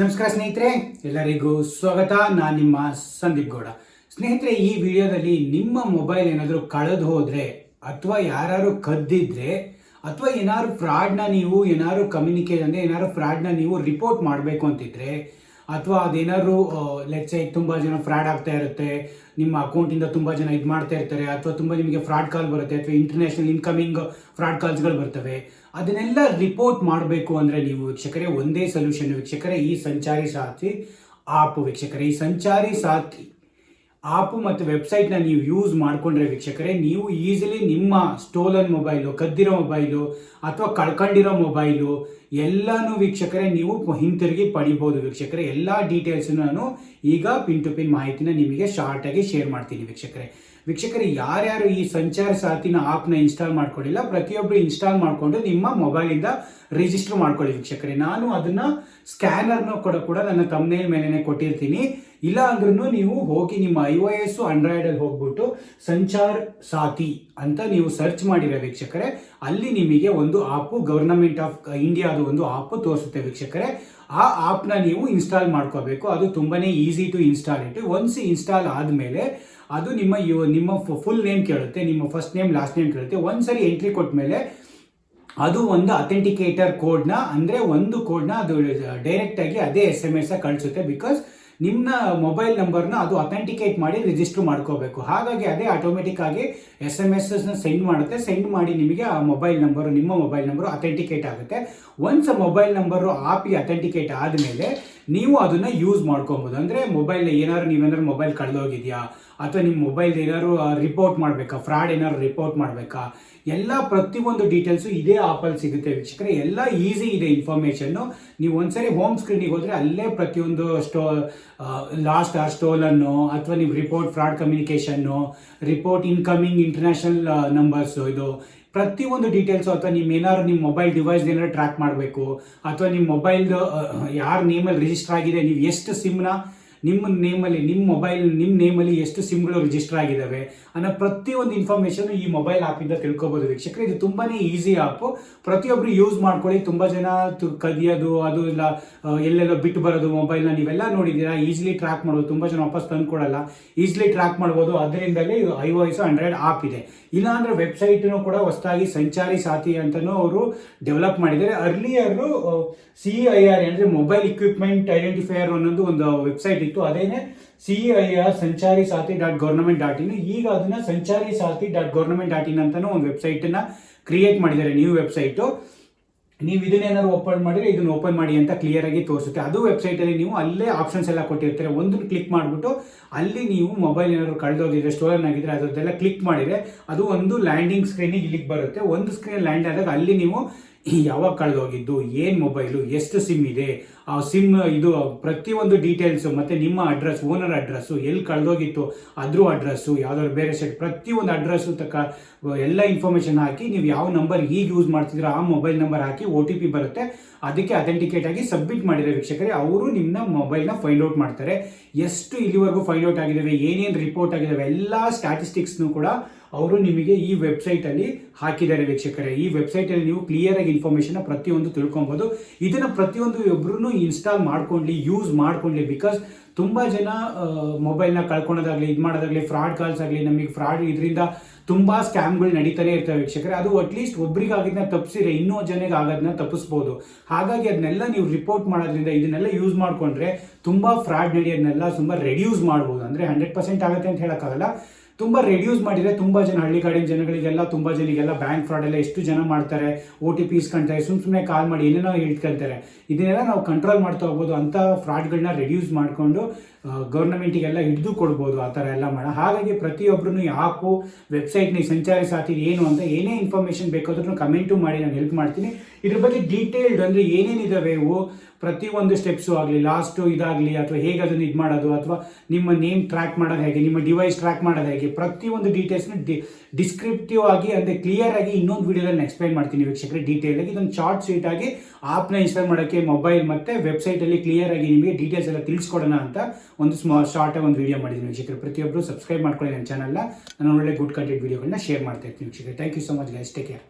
ನಮಸ್ಕಾರ ಸ್ನೇಹಿತರೆ, ಎಲ್ಲರಿಗೂ ಸ್ವಾಗತ. ನಾನು ನಿಮ್ಮ ಸಂದೀಪ್ ಗೌಡ. ಸ್ನೇಹಿತರೆ, ಈ ವಿಡಿಯೋದಲ್ಲಿ ನಿಮ್ಮ ಮೊಬೈಲ್ ಏನಾದರೂ ಕಳೆದು ಹೋದರೆ ಅಥವಾ ಯಾರು ಕದ್ದಿದ್ರೆ ಅಥವಾ ಏನಾದ್ರು ಫ್ರಾಡ್ನ ನೀವು ಏನಾದ್ರು ಕಮ್ಯುನಿಕೇಟ್ ಅಂದರೆ ಏನಾದ್ರು ಫ್ರಾಡ್ನ ನೀವು ರಿಪೋರ್ಟ್ ಮಾಡಬೇಕು ಅಂತಿದ್ರೆ ಅಥವಾ ಅದೇನಾದ್ರು ಲೆಟ್ಸ್ ಸೇ ತುಂಬ ಜನ ಫ್ರಾಡ್ ಆಗ್ತಾ ಇರುತ್ತೆ, ನಿಮ್ಮ ಅಕೌಂಟಿಂದ ತುಂಬ ಜನ ಇದು ಮಾಡ್ತಾ ಇರ್ತಾರೆ, ಅಥವಾ ತುಂಬ ನಿಮಗೆ ಫ್ರಾಡ್ ಕಾಲ್ ಬರುತ್ತೆ ಅಥವಾ ಇಂಟರ್ನ್ಯಾಷನಲ್ ಇನ್ಕಮಿಂಗ್ ಫ್ರಾಡ್ ಕಾಲ್ಸ್ಗಳು ಬರ್ತವೆ. ಅದನ್ನೆಲ್ಲ ರಿಪೋರ್ಟ್ ಮಾಡಬೇಕು ಅಂದರೆ ನೀವು ವೀಕ್ಷಕರೇ ಒಂದೇ ಸೊಲ್ಯೂಷನ್ ವೀಕ್ಷಕರೇ, ಈ ಸಂಚಾರಿ ಸಾಥಿ ಆಪ್ ವೀಕ್ಷಕರೇ. ಈ ಸಂಚಾರಿ ಸಾಥಿ ಆಪ್ ಮತ್ತು ವೆಬ್ಸೈಟ್ನ ನೀವು ಯೂಸ್ ಮಾಡಿಕೊಂಡ್ರೆ ವೀಕ್ಷಕರೇ, ನೀವು ಈಸಿಲಿ ನಿಮ್ಮ ಸ್ಟೋಲನ್ ಮೊಬೈಲು, ಕದ್ದಿರೋ ಮೊಬೈಲು ಅಥವಾ ಕಳ್ಕೊಂಡಿರೋ ಮೊಬೈಲು ಎಲ್ಲನೂ ವೀಕ್ಷಕರೇ ನೀವು ಹಿಂತಿರುಗಿ ಪಡಿಬೋದು ವೀಕ್ಷಕರೇ. ಎಲ್ಲ ಡೀಟೇಲ್ಸ್ ನಾನು ಈಗ ಪಿನ್ ಟು ಪಿನ್ ಮಾಹಿತಿನ ನಿಮಗೆ ಶಾರ್ಟಾಗಿ ಶೇರ್ ಮಾಡ್ತೀನಿ ವೀಕ್ಷಕರೇ. ಯಾರ್ಯಾರು ಈ ಸಂಚಾರ ಸಾಥಿನ ಆಪ್ನ ಇನ್ಸ್ಟಾಲ್ ಮಾಡ್ಕೊಂಡಿಲ್ಲ, ಪ್ರತಿಯೊಬ್ಬರು ಇನ್ಸ್ಟಾಲ್ ಮಾಡಿಕೊಂಡು ನಿಮ್ಮ ಮೊಬೈಲಿಂದ ರಿಜಿಸ್ಟರ್ ಮಾಡ್ಕೊಳ್ಳಿ ವೀಕ್ಷಕರೇ. ನಾನು ಅದನ್ನ ಸ್ಕ್ಯಾನರ್ನ ಕೂಡ ನನ್ನ ತಮ್ಮನೇಲ್ ಮೇಲೆನೆ ಕೊಟ್ಟಿರ್ತೀನಿ. ಇಲ್ಲ ಅಂದ್ರೂ ನೀವು ಹೋಗಿ ನಿಮ್ಮ iOS ಆಂಡ್ರಾಯ್ಡಲ್ಲಿ ಹೋಗ್ಬಿಟ್ಟು ಸಂಚಾರ್ ಸಾಥಿ ಅಂತ ನೀವು ಸರ್ಚ್ ಮಾಡಿರೋ ವೀಕ್ಷಕರೇ, ಅಲ್ಲಿ ನಿಮಗೆ ಒಂದು ಆಪ್ ಗವರ್ನಮೆಂಟ್ ಆಫ್ ಇಂಡಿಯಾದ ಒಂದು ಆಪ್ ತೋರಿಸುತ್ತೆ ವೀಕ್ಷಕರೇ. ಆ ಆಪ್ನ ನೀವು ಇನ್ಸ್ಟಾಲ್ ಮಾಡ್ಕೋಬೇಕು. ಅದು ತುಂಬಾನೇ ಈಸಿ ಟು ಇನ್ಸ್ಟಾಲ್ ಇಟ್ಟು. ಒನ್ಸ್ ಇನ್ಸ್ಟಾಲ್ ಆದಮೇಲೆ ಅದು ನಿಮ್ಮ ಫುಲ್ ನೇಮ್ ಕೇಳುತ್ತೆ, ನಿಮ್ಮ ಫಸ್ಟ್ ನೇಮ್ ಲಾಸ್ಟ್ ನೇಮ್ ಕೇಳುತ್ತೆ. ಒಂದ್ಸರಿ ಎಂಟ್ರಿ ಕೊಟ್ಟ ಮೇಲೆ ಅದು ಒಂದು ಅಥೆಂಟಿಕೇಟರ್ ಕೋಡ್ನ ಅಂದರೆ ಒಂದು ಕೋಡ್ನ ಅದು ಡೈರೆಕ್ಟಾಗಿ ಅದೇ SMS ಕಳಿಸುತ್ತೆ. ಬಿಕಾಸ್ ನಿಮ್ಮ ಮೊಬೈಲ್ ನಂಬರ್ನ ಅದು ಅಥೆಂಟಿಕೇಟ್ ಮಾಡಿ ರಿಜಿಸ್ಟರ್ ಮಾಡ್ಕೋಬೇಕು. ಹಾಗಾಗಿ ಅದೇ ಆಟೋಮೆಟಿಕ್ ಆಗಿ SMS ಸೆಂಡ್ ಮಾಡುತ್ತೆ. ಸೆಂಡ್ ಮಾಡಿ ನಿಮಗೆ ಆ ಮೊಬೈಲ್ ನಂಬರು, ನಿಮ್ಮ ಮೊಬೈಲ್ ನಂಬರು ಅಥೆಂಟಿಕೇಟ್ ಆಗುತ್ತೆ. ಒನ್ಸ್ ಮೊಬೈಲ್ ನಂಬರು ಆಪಿಗೆ ಅಥೆಂಟಿಕೇಟ್ ಆದಮೇಲೆ ನೀವು ಅದನ್ನು ಯೂಸ್ ಮಾಡ್ಕೊಬೋದು. ಅಂದರೆ ಮೊಬೈಲ್ ನೀವೇನಾದ್ರು ಮೊಬೈಲ್ ಕಳೆದೋಗಿದೆಯಾ ಅಥವಾ ನಿಮ್ಮ ಮೊಬೈಲ್ ಏನಾದ್ರು ರಿಪೋರ್ಟ್ ಮಾಡಬೇಕಾ, ಫ್ರಾಡ್ ಏನಾದ್ರು ರಿಪೋರ್ಟ್ ಮಾಡಬೇಕಾ, ಎಲ್ಲ ಪ್ರತಿಯೊಂದು ಡೀಟೇಲ್ಸು ಇದೇ ಆಪಲ್ಲಿ ಸಿಗುತ್ತೆ ವೀಕ್ಷಕರೇ. ಎಲ್ಲ ಈಸಿ ಇದೆ ಇನ್ಫಾರ್ಮೇಷನ್ನು. ನೀವು ಒಂದ್ಸರಿ ಹೋಮ್ ಸ್ಕ್ರೀನಿಗೆ ಹೋದರೆ ಅಲ್ಲೇ ಪ್ರತಿಯೊಂದು ಲಾಸ್ಟ್ ಸ್ಟೋಲನ್ನು ಅಥವಾ ನೀವು report fraud communication, report incoming international numbers, ಇದು ಪ್ರತಿಯೊಂದು ಡೀಟೇಲ್ಸು, ಅಥವಾ ಏನಾದ್ರು ನಿಮ್ಮ ಮೊಬೈಲ್ ಡಿವೈಸ್ ಏನಾದ್ರು ಟ್ರ್ಯಾಕ್ ಮಾಡಬೇಕು, ಅಥವಾ ನಿಮ್ಮ ಮೊಬೈಲ್ದು ಯಾರ ನೇಮಲ್ಲಿ ರಿಜಿಸ್ಟರ್ ಆಗಿದೆ, ನೀವು ಎಷ್ಟು ಸಿಮ್ನ ನಿಮ್ಮ ನೇಮಲ್ಲಿ ಎಷ್ಟು ಸಿಮ್ಗಳು ರಿಜಿಸ್ಟರ್ ಆಗಿದ್ದಾವೆ ಅನ್ನೋ ಪ್ರತಿಯೊಂದು ಇನ್ಫಾರ್ಮೇಷನ್ ಈ ಮೊಬೈಲ್ ಆ್ಯಪಿಂದ ತಿಳ್ಕೊಬೋದು ವೀಕ್ಷಕರೇ. ಇದು ತುಂಬಾನೇ ಈಸಿ ಆ್ಯಪು, ಪ್ರತಿಯೊಬ್ಬರು ಯೂಸ್ ಮಾಡ್ಕೊಳ್ಳಿ. ತುಂಬ ಜನ ಕದಿಯೋದು ಅದು ಇಲ್ಲ, ಎಲ್ಲೆಲ್ಲೋ ಬಿಟ್ಟು ಬರೋದು ಮೊಬೈಲ್ನ ನೀವೆಲ್ಲ ನೋಡಿದ್ದೀರಾ. ಈಸಿಲಿ ಟ್ರ್ಯಾಕ್ ಮಾಡ್ಬೋದು, ತುಂಬ ಜನ ವಾಪಸ್ ತಂದು ಕೊಡಲ್ಲ, ಈಸಿಲಿ ಟ್ರ್ಯಾಕ್ ಮಾಡ್ಬೋದು. ಅದರಿಂದಲೇ iOS ಆಂಡ್ರಾಯ್ಡ್ ಆಪ್ ಇದೆ. ಇಲ್ಲಾಂದ್ರೆ ವೆಬ್ಸೈಟ್ನು ಕೂಡ ಹೊಸದಾಗಿ ಸಂಚಾರಿ ಸಾಥಿ ಅಂತಲೂ ಅವರು ಡೆವಲಪ್ ಮಾಡಿದ್ದಾರೆ. ಅರ್ಲಿಯರು CIR ಅಂದರೆ ಮೊಬೈಲ್ ಇಕ್ವಿಪ್ಮೆಂಟ್ ಐಡೆಂಟಿಫೈಯರ್ ಅನ್ನೋದು ಒಂದು ವೆಬ್ಸೈಟ್ ಇತ್ತು. ಅದೇನೆ CIR ಸಂಚಾರಿ ಸಾಥಿ .government.in. ಈಗ ಅದನ್ನ ಸಂಚಾರಿ ಸಾಥಿ .government.in ಅಂತಾನು ಒಂದು ವೆಬ್ಸೈಟನ್ನ ಕ್ರಿಯೇಟ್ ಮಾಡಿದ್ದಾರೆ, ನ್ಯೂ ವೆಬ್ಸೈಟು. ನೀವು ಇದನ್ನೇನಾದ್ರು ಓಪನ್ ಮಾಡಿದ್ರೆ ಇದನ್ನ ಓಪನ್ ಮಾಡಿ ಅಂತ ಕ್ಲಿಯರ್ ಆಗಿ ತೋರಿಸುತ್ತೆ. ಅದು ವೆಬ್ಸೈಟಲ್ಲಿ ನೀವು ಅಲ್ಲೇ ಆಪ್ಷನ್ಸ್ ಎಲ್ಲ ಕೊಟ್ಟಿರ್ತಾರೆ. ಒಂದನ್ನು ಕ್ಲಿಕ್ ಮಾಡಿಬಿಟ್ಟು ಅಲ್ಲಿ ನೀವು ಮೊಬೈಲ್ ಏನಾದ್ರು ಕಳೆದೋಗಿದ್ರೆ, ಸ್ಟೋಲನ್ ಆಗಿದ್ರೆ ಅದರದ್ದೆಲ್ಲ ಕ್ಲಿಕ್ ಮಾಡಿದರೆ ಅದು ಒಂದು ಲ್ಯಾಂಡಿಂಗ್ ಸ್ಕ್ರೀನಿಗೆ ಇಲ್ಲಿಗೆ ಬರುತ್ತೆ. ಒಂದು ಸ್ಕ್ರೀನ್ ಲ್ಯಾಂಡ್ ಆದಾಗ ಅಲ್ಲಿ ನೀವು ಯಾವಾಗ ಕಳೆದೋಗಿದ್ದು, ಏನು ಮೊಬೈಲು, ಎಷ್ಟು ಸಿಮ್ ಇದೆ, ಆ ಸಿಮ್ ಇದು ಪ್ರತಿಯೊಂದು ಡೀಟೇಲ್ಸು, ಮತ್ತು ನಿಮ್ಮ ಅಡ್ರೆಸ್, ಓನರ್ ಅಡ್ರೆಸ್ಸು, ಎಲ್ಲಿ ಕಳೆದೋಗಿತ್ತು ಅದ್ರ ಅಡ್ರೆಸ್ಸು, ಯಾವ್ದಾದ್ರು ಬೇರೆ ಸೈಟ್ ಪ್ರತಿಯೊಂದು ಅಡ್ರೆಸ್ಸು ಎಲ್ಲ ಇನ್ಫಾರ್ಮೇಷನ್ ಹಾಕಿ ನೀವು ಯಾವ ನಂಬರ್ ಈಗ ಯೂಸ್ ಮಾಡ್ತಿದ್ರೆ ಆ ಮೊಬೈಲ್ ನಂಬರ್ ಹಾಕಿ OTP ಬರುತ್ತೆ. ಅದಕ್ಕೆ ಅಥೆಂಟಿಕೇಟ್ ಆಗಿ ಸಬ್ಮಿಟ್ ಮಾಡಿದರೆ ವೀಕ್ಷಕರೇ, ಅವರು ನಿಮ್ಮ ಮೊಬೈಲ್ನ ಫೈಂಡ್ ಔಟ್ ಮಾಡ್ತಾರೆ. ಎಷ್ಟು ಇಲ್ಲಿವರೆಗೂ ಫೈಂಡ್ ಔಟ್ ಆಗಿದ್ದಾವೆ, ಏನೇನು ರಿಪೋರ್ಟ್ ಆಗಿದ್ದಾವೆ, ಎಲ್ಲ ಸ್ಟ್ಯಾಟಿಸ್ಟಿಕ್ಸ್ನು ಕೂಡ ಅವರು ನಿಮಗೆ ಈ ವೆಬ್ಸೈಟಲ್ಲಿ ಹಾಕಿದ್ದಾರೆ ವೀಕ್ಷಕರೇ. ಈ ವೆಬ್ಸೈಟಲ್ಲಿ ನೀವು ಕ್ಲಿಯರ್ ಆಗಿ ಇನ್ಫಾರ್ಮೇಷನ್ ಪ್ರತಿಯೊಂದು ತಿಳ್ಕೊಬೋದು. ಇದನ್ನು ಪ್ರತಿಯೊಂದು ಒಬ್ಬರು ಇನ್ಸ್ಟಾಲ್ ಮಾಡ್ಕೊಳ್ಳಿ, ಯೂಸ್ ಮಾಡ್ಕೊಳ್ಳಿ. ಬಿಕಾಸ್ ತುಂಬ ಜನ ಮೊಬೈಲ್ನ ಕಳ್ಕೊಳೋದಾಗಲಿ, ಇದು ಮಾಡೋದಾಗಲಿ, ಫ್ರಾಡ್ ಕಾಲ್ಸ್ ಆಗಲಿ, ನಮಗೆ ಫ್ರಾಡ್ ಇದರಿಂದ ತುಂಬ ಸ್ಕ್ಯಾಮ್ಗಳು ನಡೀತಾನೆ ಇರ್ತವೆ ವೀಕ್ಷಕರೇ. ಅದು ಅಟ್ಲೀಸ್ಟ್ ಒಬ್ರಿಗೆ ಆಗಿದ್ದನ್ನ ತಪ್ಪಿಸಿದ್ರೆ ಇನ್ನೂ ಜನಕ್ಕೆ ಆಗೋದನ್ನ ತಪ್ಪಿಸ್ಬೋದು. ಹಾಗಾಗಿ ಅದನ್ನೆಲ್ಲ ನೀವು ರಿಪೋರ್ಟ್ ಮಾಡೋದ್ರಿಂದ, ಇದನ್ನೆಲ್ಲ ಯೂಸ್ ಮಾಡಿಕೊಂಡ್ರೆ ತುಂಬ ಫ್ರಾಡ್ ನಡೆಯೋದನ್ನೆಲ್ಲ ತುಂಬ ರೆಡ್ಯೂಸ್ ಮಾಡ್ಬೋದು. ಅಂದರೆ 100% ಆಗುತ್ತೆ ಅಂತ ಹೇಳೋಕ್ಕಾಗಲ್ಲ, ತುಂಬ ರೆಡ್ಯೂಸ್ ಮಾಡಿದರೆ ತುಂಬ ಜನ ಹಳ್ಳಿಗಾಡಿನ ಜನಗಳಿಗೆಲ್ಲ, ತುಂಬ ಜನಿಗೆಲ್ಲ ಬ್ಯಾಂಕ್ ಫ್ರಾಡ್ ಎಲ್ಲ ಎಷ್ಟು ಜನ ಮಾಡ್ತಾರೆ, OTP ಇಸ್ಕೊಂತಾರೆ, ಸುಮ್ಮನೆ ಕಾಲ್ ಮಾಡಿ ಏನೇನೋ ಹೇಳ್ಕೊಂತಾರೆ. ಇದನ್ನೆಲ್ಲ ನಾವು ಕಂಟ್ರೋಲ್ ಮಾಡ್ತಾ ಹೋಗ್ಬೋದು. ಅಂಥ ಫ್ರಾಡ್ಗಳನ್ನ ರೆಡ್ಯೂಸ್ ಮಾಡಿಕೊಂಡು ಗೌರ್ಮೆಂಟಿಗೆಲ್ಲ ಹಿಡಿದು ಕೊಡ್ಬೋದು ಆ ಥರ ಎಲ್ಲ ಮಾಡ. ಹಾಗಾಗಿ ಪ್ರತಿಯೊಬ್ಬರೂ ಈ ಆಪು, ವೆಬ್ಸೈಟ್ನ ಸಂಚಾರಿ ಸಾಥಿ ಏನು ಅಂತ ಏನೇ ಇನ್ಫಾರ್ಮೇಷನ್ ಬೇಕಾದ್ರೂ ಕಮೆಂಟು ಮಾಡಿ, ನಾನು ಹೆಲ್ಪ್ ಮಾಡ್ತೀನಿ. ಇದ್ರ ಬಗ್ಗೆ ಡೀಟೇಲ್ಡ್ ಅಂದರೆ ಏನೇನಿದ್ದಾವೆ ಇವು ಪ್ರತಿಯೊಂದು ಸ್ಟೆಪ್ಸು ಆಗಲಿ, ಲಾಸ್ಟು ಇದಾಗಲಿ, ಅಥವಾ ಹೇಗೆ ಅದನ್ನು ಇದು ಮಾಡೋದು, ಅಥವಾ ನಿಮ್ಮ ನೇಮ್ ಟ್ರ್ಯಾಕ್ ಮಾಡೋದು ಹೇಗೆ, ನಿಮ್ಮ ಡಿವೈಸ್ ಟ್ರ್ಯಾಕ್ ಮಾಡೋದು ಹೇಗೆ, ಪ್ರತಿಯೊಂದು ಡೀಟೇಲ್ಸ್ನ ಡಿಸ್ಕ್ರಿಪ್ಟಿವ್ ಆಗಿ ಅಂದರೆ ಕ್ಲಿಯರ್ ಆಗಿ ಇನ್ನೊಂದು ವಿಡಿಯೋದಲ್ಲಿ ಎಕ್ಸ್ಪ್ಲೈನ್ ಮಾಡ್ತೀನಿ ವೀಕ್ಷಕರೇ, ಡೀಟೇಲ್ ಆಗಿ. ಇದೊಂದು ಶಾರ್ಟ್ ಸ್ವೀಟ್ ಆಗಿ ಆಪ್ನ ಇನ್ಸ್ಟಾಲ್ ಮಾಡೋಕ್ಕೆ ಮೊಬೈಲ್ ಮತ್ತು ವೆಬ್ಸೈಟಲ್ಲಿ ಕ್ಲಿಯರ್ ಆಗಿ ನಿಮಗೆ ಡೀಟೇಲ್ಸ್ ಎಲ್ಲ ತಿಳಿಸ್ಕೊಡೋಣ ಅಂತ ಒಂದು ಶಾರ್ಟ್ ಒಂದು ವಿಡಿಯೋ ಮಾಡಿದ್ದೀನಿ ವೀಕ್ಷಕರೇ. ಪ್ರತಿಯೊಬ್ಬರು ಸಬ್ಸ್ಕ್ರೈಬ್ ಮಾಡ್ಕೊಳ್ಳಿ ನನ್ನ ಚಾನಲ್ನ. ನಾನು ಒಳ್ಳೆ ಗುಡ್ ಕಂಟೆಂಟ್ ವಿಡಿಯೋಗಳನ್ನ ಶೇರ್ ಮಾಡ್ತಾ ಇರ್ತೀನಿ ವೀಕ್ಷಕರೇ. Thank you so much guys, take care.